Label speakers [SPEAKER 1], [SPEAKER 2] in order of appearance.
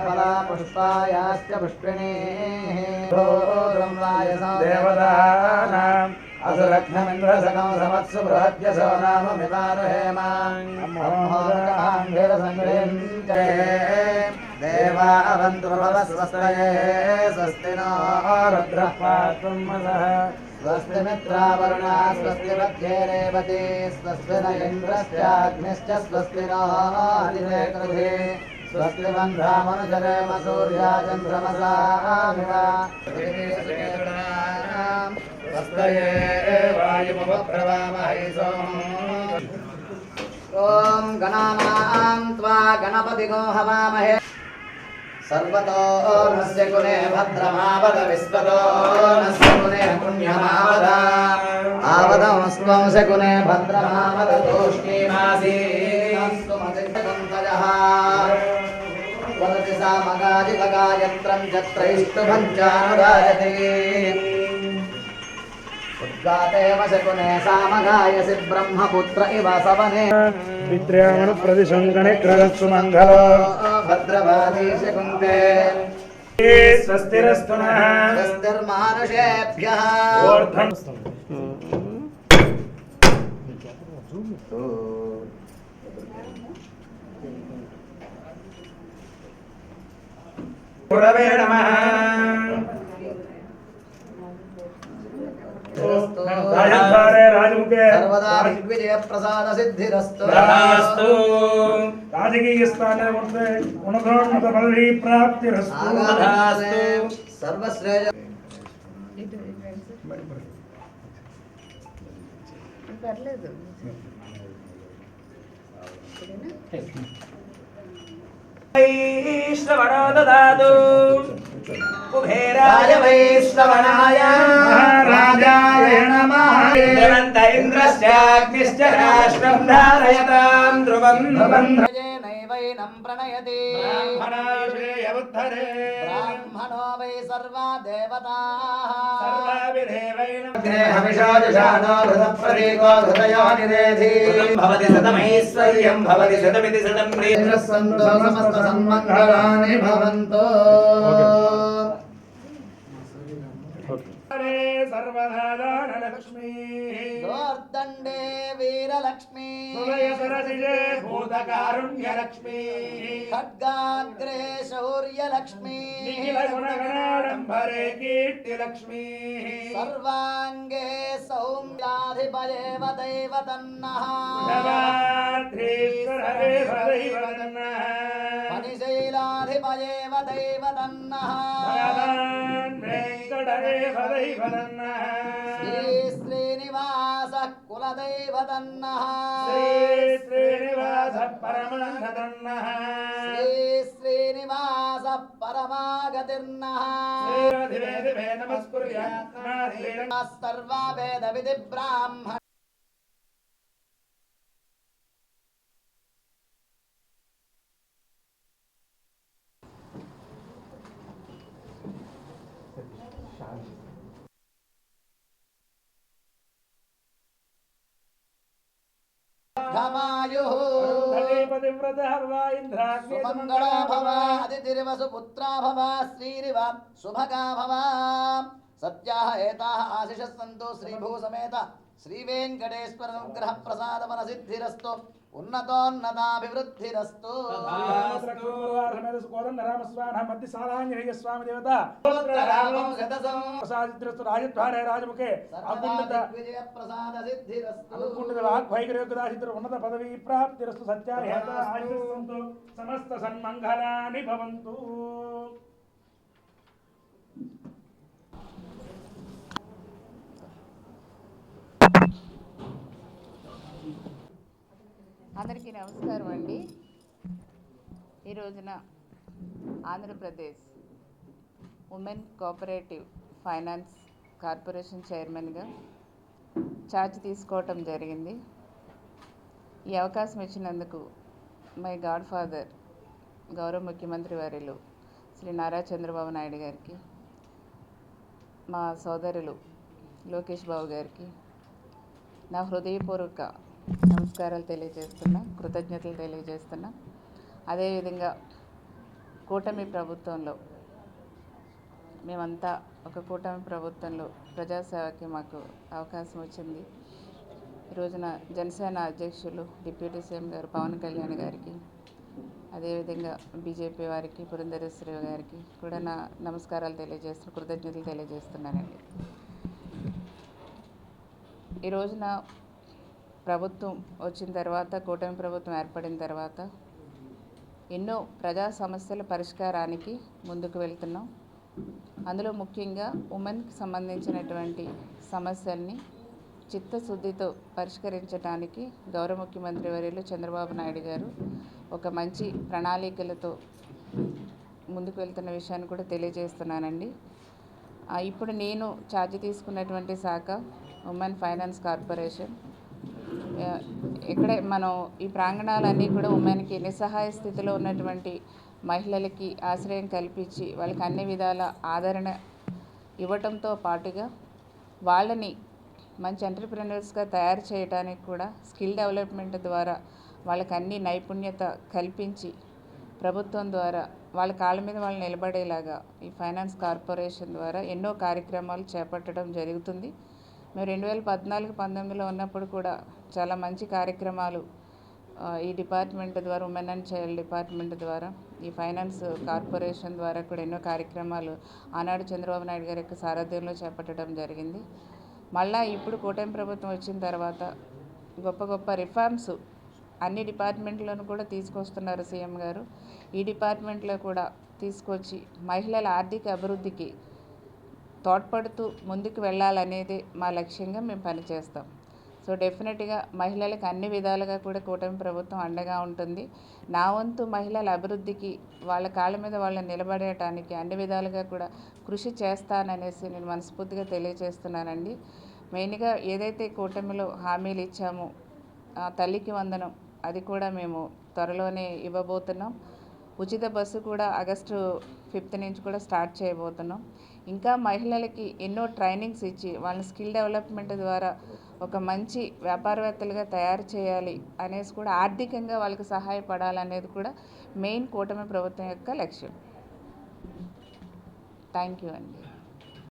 [SPEAKER 1] फला पुष्पायाश्च पुष्पिणीः देवतानाम् असुरघ्नमिन्द्रसकं समत्सु बृहद्यशो नाम विवारहेमाङ्घ्रिरसङ्गृह्यन्ते देवा अवन्तु भवस्वस्तये स्वस्ति नो रुद्रः पातुं मनः स्वस्ति मित्रावरुणा स्वस्ति मध्ये रेवती स्वस्ति न इन्द्रश्चाग्निश्च स्वस्ति नो हरिते कृधे स्वस्ति बन्धामनुचरेम सूर्या चन्द्रमसा स्वस्तये वायुमुपब्रवामहे सोमम् ॐ गणानां त्वा गणपतिगो हवामहे सर्वतो नस्य गुणे भद्रमावद विश्वतो नस्य गुणे पुण्यमावद आवदंस्त्वं स गुणे भद्रमावद तूष्णीमासीस्तु मतिष्ठकुन्तजः वदति सामगाजितगायत्रं चत्रैष्टुभं चानुरायते उद्गातेव शकुने सामगायसि ब्रह्मपुत्र इव सवने
[SPEAKER 2] विद्र्यामनु प्रतिशङ्कणे क्रदत्सु मङ्गलो
[SPEAKER 1] भद्रवादी शकुन्ते
[SPEAKER 2] स्वस्तिरस्तु नः
[SPEAKER 1] स्वस्तिर्मानुषेभ्यः
[SPEAKER 2] गुरवे नमः राजद्वारे राजमुखे
[SPEAKER 1] सर्वदा दिग्विजय प्रसाद सिद्धिरस्तु
[SPEAKER 2] राजकीय स्थाने उन्नतोन्नत पदवी प्राप्तिरस्तु
[SPEAKER 1] सर्वश्रेय
[SPEAKER 3] పర్లేదు
[SPEAKER 4] వైష్ణవనో దదాతు కుబేరాయ
[SPEAKER 1] వైష్ణవనాయ
[SPEAKER 2] రాజాయ నమః
[SPEAKER 4] దేవంత ఇంద్రశ్చాగ్నిశ్చ రాష్ట్రం ధారయతాం ధ్రువం
[SPEAKER 1] నైవైనం ప్రణయతి
[SPEAKER 2] బ్రాహ్మణాయుషేయముద్ధరే
[SPEAKER 1] బ్రాహ్మణో వై సర్వా దేవతాః
[SPEAKER 2] సర్వాభిదేవైనం
[SPEAKER 1] హవిషాజానో హృతప్రదీకో హృదయో నిరేధి
[SPEAKER 4] భవతి శతమైశ్వర్యం భవతి శతమితి శతం
[SPEAKER 1] సంతో సమస్త సన్మంగళాని భవంతో
[SPEAKER 2] सर्वधादानलक्ष्मी
[SPEAKER 1] दोर्दण्डे वीरलक्ष्मी
[SPEAKER 2] हृदयसरसिजे भूतकारुण्यलक्ष्मी
[SPEAKER 1] खड्गाग्रे शौर्यलक्ष्मी
[SPEAKER 2] निखिलगुणगणाडम्बरे कीर्तिलक्ष्मी
[SPEAKER 1] सर्वाङ्गे सौम्याधिपयेव दैवतन्नः
[SPEAKER 2] भगवान्त्रीश्वररे सदैवतन्नः
[SPEAKER 1] फणिशैलाधिपयेव दैवतन्नः
[SPEAKER 2] भगवान् वेङ्कटरे सदैवतन्नः
[SPEAKER 1] श्रीश्रीनिवासः कुलदैवतन्नः
[SPEAKER 2] श्रीश्रीनिवासः परमागतन्नः
[SPEAKER 1] श्रीश्रीनिवासः परमागतिर्नः
[SPEAKER 2] दिवे नमस्कुर्यात्
[SPEAKER 1] सर्वा वेदविधि ब्राह्मण धमायुः सुमङ्गला भव अदितिर्वसु पुत्रा भव श्रीरिव सुभगा भव सत्याः एताः आशिषः सन्तु श्रीभूसमेत श्रीवेङ्कटेश्वर अनुग्रह प्रसाद मन सिद्धिरस्तु उन्नतोन्नताभिवृद्धिरस्तु
[SPEAKER 2] स्वामी देवता राजद्वारे राजमुखे
[SPEAKER 1] विजय प्रसाद सिद्धिरस्तु
[SPEAKER 2] उन्नत पदवी प्राप्तिरस्तु सत्यासन्तु समस्त सन्मङ्गलानि भवन्तु
[SPEAKER 3] అందరికీ నమస్కారం అండి. ఈ రోజున Andhra Pradesh women cooperative finance corporation చైర్మన్గా ఛార్జ్ తీసుకోవటం జరిగింది. ఈ అవకాశం ఇచ్చినందుకు మై గాడ్ ఫాదర్ గౌరవ ముఖ్యమంత్రి వర్యులు శ్రీ నారా చంద్రబాబు నాయుడు గారికి, మా సోదరులు లోకేష్ బాబు గారికి నా హృదయపూర్వక నమస్కారాలు తెలియజేస్తున్నా, కృతజ్ఞతలు తెలియజేస్తున్నా. అదేవిధంగా కూటమి ప్రభుత్వంలో మేమంతా ఒక కూటమి ప్రభుత్వంలో ప్రజాసేవకి మాకు అవకాశం వచ్చింది. ఈ రోజున జనసేన అధ్యక్షులు డిప్యూటీ సీఎం గారు పవన్ కళ్యాణ్ గారికి, అదేవిధంగా బీజేపీ వారికి, పురంధరేశ్వరి గారికి కూడా నా నమస్కారాలు తెలియజేస్తున్నా, కృతజ్ఞతలు తెలియజేస్తున్నానండి. ఈ రోజున ప్రభుత్వం వచ్చిన తర్వాత, కూటమి ప్రభుత్వం ఏర్పడిన తర్వాత ఎన్నో ప్రజా సమస్యల పరిష్కారానికి ముందుకు వెళ్తున్నాం. అందులో ముఖ్యంగా ఉమెన్కి సంబంధించినటువంటి సమస్యల్ని చిత్తశుద్ధితో పరిష్కరించడానికి గౌరవ ముఖ్యమంత్రి వర్యులు చంద్రబాబు నాయుడు గారు ఒక మంచి ప్రణాళికలతో ముందుకు వెళ్తున్న విషయాన్ని కూడా తెలియజేస్తున్నానండి. ఇప్పుడు నేను ఛార్జ్ తీసుకున్నటువంటి శాఖ ఉమెన్ ఫైనాన్స్ కార్పొరేషన్. ఇక్కడే మనం ఈ ప్రాంగణాలన్నీ కూడా ఉమెన్కి నిస్సహాయ స్థితిలో ఉన్నటువంటి మహిళలకి ఆశ్రయం కల్పించి వాళ్ళకి అన్ని విధాల ఆదరణ ఇవ్వటంతో పాటుగా వాళ్ళని మంచి ఎంటర్‌ప్రెన్యూర్స్‌గా తయారు చేయడానికి కూడా స్కిల్ డెవలప్మెంట్ ద్వారా వాళ్ళకి అన్ని నైపుణ్యత కల్పించి ప్రభుత్వం ద్వారా వాళ్ళ కాళ్ళ మీద వాళ్ళు నిలబడేలాగా ఈ ఫైనాన్స్ కార్పొరేషన్ ద్వారా ఎన్నో కార్యక్రమాలు చేపట్టడం జరుగుతుంది. మేము 2014-19లో ఉన్నప్పుడు కూడా చాలా మంచి కార్యక్రమాలు ఈ డిపార్ట్మెంట్ ద్వారా, ఉమెన్ అండ్ చైల్డ్ డిపార్ట్మెంట్ ద్వారా, ఈ ఫైనాన్స్ కార్పొరేషన్ ద్వారా కూడా ఎన్నో కార్యక్రమాలు ఆనాడు చంద్రబాబు నాయుడు గారి యొక్క సారథ్యంలో చేపట్టడం జరిగింది. మళ్ళీ ఇప్పుడు కూటమి ప్రభుత్వం వచ్చిన తర్వాత గొప్ప గొప్ప రిఫార్మ్స్ అన్ని డిపార్ట్మెంట్లను కూడా తీసుకొస్తున్నారు సీఎం గారు. ఈ డిపార్ట్మెంట్లో కూడా తీసుకొచ్చి మహిళల ఆర్థిక అభివృద్ధికి తోడ్పడుతూ ముందుకు వెళ్ళాలనేది మా లక్ష్యంగా మేము పనిచేస్తాం. సో డెఫినెట్గా మహిళలకు అన్ని విధాలుగా కూడా కూటమి ప్రభుత్వం అండగా ఉంటుంది. నా వంతు మహిళల అభివృద్ధికి, వాళ్ళ కాళ్ళ మీద వాళ్ళని నిలబడటానికి అన్ని విధాలుగా కూడా కృషి చేస్తాననేసి నేను మనస్ఫూర్తిగా తెలియజేస్తున్నానండి. మెయిన్గా ఏదైతే కూటమిలో హామీలు ఇచ్చామో తల్లికి వందనం అది కూడా మేము త్వరలోనే ఇవ్వబోతున్నాం. ఉచిత బస్సు కూడా ఆగస్టు 5th నుంచి కూడా స్టార్ట్ చేయబోతున్నాం. ఇంకా మహిళలకి ఎన్నో ట్రైనింగ్స్ ఇచ్చి వాళ్ళని స్కిల్ డెవలప్మెంట్ ద్వారా ఒక మంచి వ్యాపారవేత్తలుగా తయారు చేయాలి అనేసి కూడా ఆర్థికంగా వాళ్ళకి సహాయపడాలనేది కూడా మెయిన్ కూటమి ప్రభుత్వం యొక్క లక్ష్యం. థ్యాంక్ యూ అండి.